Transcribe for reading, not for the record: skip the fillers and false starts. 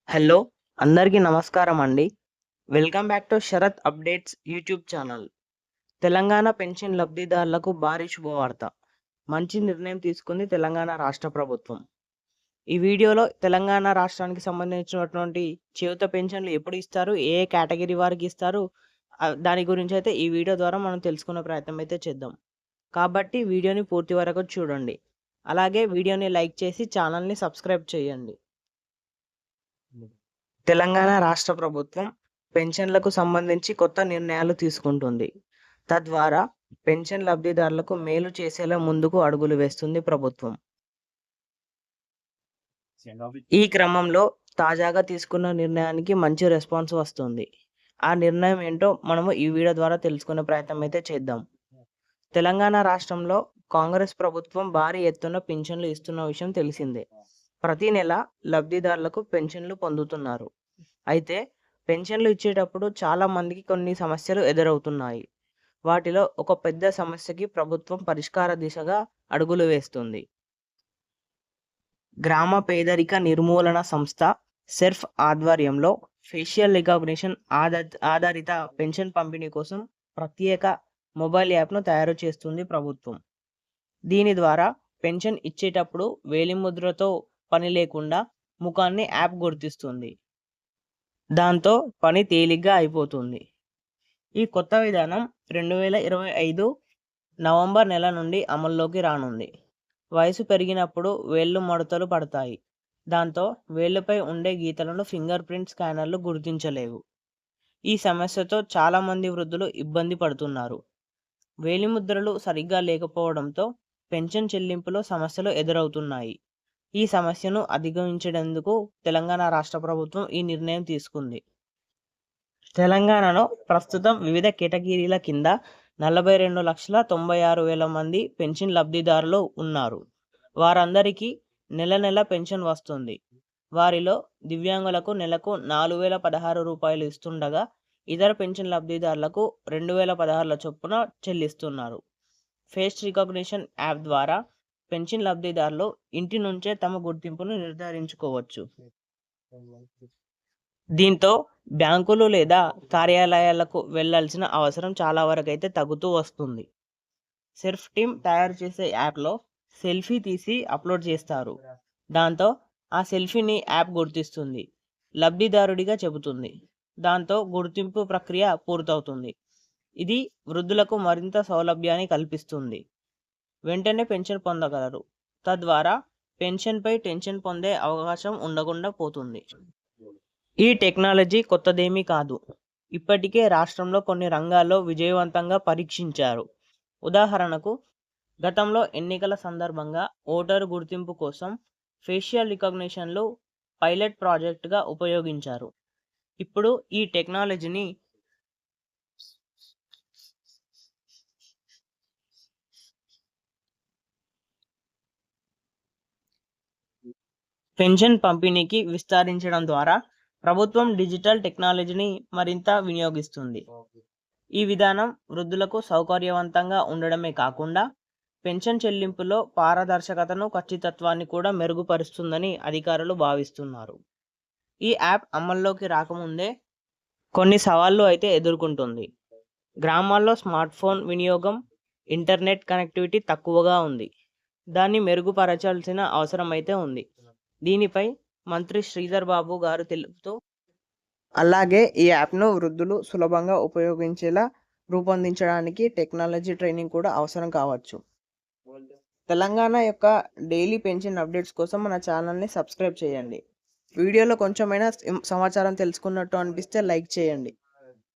Hello! అందరికీ నమస్కారం అండి. Welcome back to Sharath updates YouTube channel. Telangana pension లబ్ధిదారులకు భారీ శుభవార్త. మంచి నిర్ణయం తీసుకుంది తెలంగాణ రాష్ట్ర ప్రభుత్వం. ఈ వీడియోలో తెలంగాణ రాష్ట్రానికి సంబంధించినటువంటి చేయూత పెన్షన్లు ఎప్పుడు ఇస్తారు? ఏ ఏ కేటగిరీ వారికి ఇస్తారు? దాని గురించి అయితే ఈ వీడియో ద్వారా మనం తెలుసుకునే ప్రయత్నం అయితే చేద్దాం. కాబట్టి వీడియోని పూర్తి వరకు చూడండి. అలాగే వీడియోని లైక్ చేసి ఛానల్‌ని సబ్స్క్రైబ్ చేయండి. తెలంగాణ రాష్ట్ర ప్రభుత్వం పెన్షన్లకు సంబంధించి కొత్త నిర్ణయాలు తీసుకుంటుంది. తద్వారా పెన్షన్ లబ్ధిదారులకు మేలు చేసేలా ముందుకు అడుగులు వేస్తుంది ప్రభుత్వం. ఈ క్రమంలో తాజాగా తీసుకున్న నిర్ణయానికి మంచి రెస్పాన్స్ వస్తుంది. ఆ నిర్ణయం ఏంటో మనము ఈ వీడియో ద్వారా తెలుసుకునే ప్రయత్నం అయితే చేద్దాం. తెలంగాణ రాష్ట్రంలో కాంగ్రెస్ ప్రభుత్వం భారీ ఎత్తున పింఛన్లు ఇస్తున్న విషయం తెలిసిందే. ప్రతి నెల లబ్ధిదారులకు పెన్షన్లు పొందుతున్నారు. అయితే పెన్షన్లు ఇచ్చేటప్పుడు చాలా మందికి కొన్ని సమస్యలు ఎదురవుతున్నాయి. వాటిలో ఒక పెద్ద సమస్యకి ప్రభుత్వం పరిష్కార దిశగా అడుగులు వేస్తుంది. గ్రామ పేదరిక నిర్మూలన సంస్థ సెర్ఫ్ ఆధ్వర్యంలో ఫేషియల్ రికగ్నిషన్ ఆధారిత పెన్షన్ పంపిణీ కోసం ప్రత్యేక మొబైల్ యాప్ను తయారు చేస్తుంది ప్రభుత్వం. దీని ద్వారా పెన్షన్ ఇచ్చేటప్పుడు వేలిముద్రతో పని లేకుండా ముఖాన్ని యాప్ గుర్తిస్తుంది. దాంతో పని తేలిగ్గా అయిపోతుంది. ఈ కొత్త విధానం 2025 నవంబర్ నెల నుండి అమల్లోకి రానుంది. వయసు పెరిగినప్పుడు వేళ్ళు ముడతలు పడతాయి. దాంతో వేళ్లపై ఉండే గీతలను ఫింగర్ ప్రింట్ స్కానర్లు గుర్తించలేవు. ఈ సమస్యతో చాలామంది వృద్ధులు ఇబ్బంది పడుతున్నారు. వేలిముద్రలు సరిగ్గా లేకపోవడంతో పెన్షన్ చెల్లింపులో సమస్యలు ఎదురవుతున్నాయి. ఈ సమస్యను అధిగమించేందుకు తెలంగాణ రాష్ట్ర ప్రభుత్వం ఈ నిర్ణయం తీసుకుంది. తెలంగాణలో ప్రస్తుతం వివిధ కేటగిరీల కింద 42,96,000 మంది పెన్షన్ లబ్ధిదారులు ఉన్నారు. వారందరికీ నెల నెల పెన్షన్ వస్తుంది. వారిలో దివ్యాంగులకు నెలకు 4,016 రూపాయలు ఇస్తుండగా ఇతర పెన్షన్ లబ్ధిదారులకు 2,016 చొప్పున చెల్లిస్తున్నారు. ఫేస్ రికగ్నిషన్ యాప్ ద్వారా పెన్షన్ లబ్ధిదారులు ఇంటి నుంచే తమ గుర్తింపును నిర్ధారించుకోవచ్చు. దీంతో బ్యాంకులు లేదా కార్యాలయాలకు వెళ్లాల్సిన అవసరం చాలా వరకు అయితే తగ్గుతూ వస్తుంది. సెర్ఫ్ టీమ్ తయారు చేసే యాప్లో సెల్ఫీ తీసి అప్లోడ్ చేస్తారు. దాంతో ఆ సెల్ఫీని యాప్ గుర్తిస్తుంది, లబ్ధిదారుడిగా చెబుతుంది. దాంతో గుర్తింపు ప్రక్రియ పూర్తవుతుంది. ఇది వృద్ధులకు మరింత సౌలభ్యాన్ని కల్పిస్తుంది. వెంటనే పెన్షన్ పొందగలరు. తద్వారా పెన్షన్పై టెన్షన్ పొందే అవకాశం ఉండకుండా పోతుంది. ఈ టెక్నాలజీ కొత్తదేమీ కాదు. ఇప్పటికే రాష్ట్రంలో కొన్ని రంగాల్లో విజయవంతంగా పరీక్షించారు. ఉదాహరణకు గతంలో ఎన్నికల సందర్భంగా ఓటరు గుర్తింపు కోసం ఫేషియల్ రికగ్నిషన్లు పైలట్ ప్రాజెక్టుగా ఉపయోగించారు. ఇప్పుడు ఈ టెక్నాలజీని పెన్షన్ పంపిణీకి విస్తరించడం ద్వారా ప్రభుత్వం డిజిటల్ టెక్నాలజీని మరింత వినియోగిస్తుంది. ఈ విధానం వృద్ధులకు సౌకర్యవంతంగా ఉండడమే కాకుండా పెన్షన్ చెల్లింపులో పారదర్శకతను, ఖచ్చితత్వాన్ని కూడా మెరుగుపరుస్తుందని అధికారులు భావిస్తున్నారు. ఈ యాప్ అమల్లోకి రాకముందే కొన్ని సవాళ్లు అయితే ఎదుర్కొంటుంది. గ్రామాల్లో స్మార్ట్ ఫోన్ వినియోగం, ఇంటర్నెట్ కనెక్టివిటీ తక్కువగా ఉంది. దాన్ని మెరుగుపరచాల్సిన అవసరం అయితే ఉంది. దీనిపై మంత్రి శ్రీధర్ బాబు గారు తెలుపుతూ, అలాగే ఈ యాప్ను వృద్ధులు సులభంగా ఉపయోగించేలా రూపొందించడానికి టెక్నాలజీ ట్రైనింగ్ కూడా అవసరం కావచ్చు. తెలంగాణ యొక్క డైలీ పెన్షన్ అప్డేట్స్ కోసం మన ఛానల్ని సబ్స్క్రైబ్ చేయండి. వీడియోలో కొంచెమైనా సమాచారం తెలుసుకున్నట్టు అనిపిస్తే లైక్ చేయండి.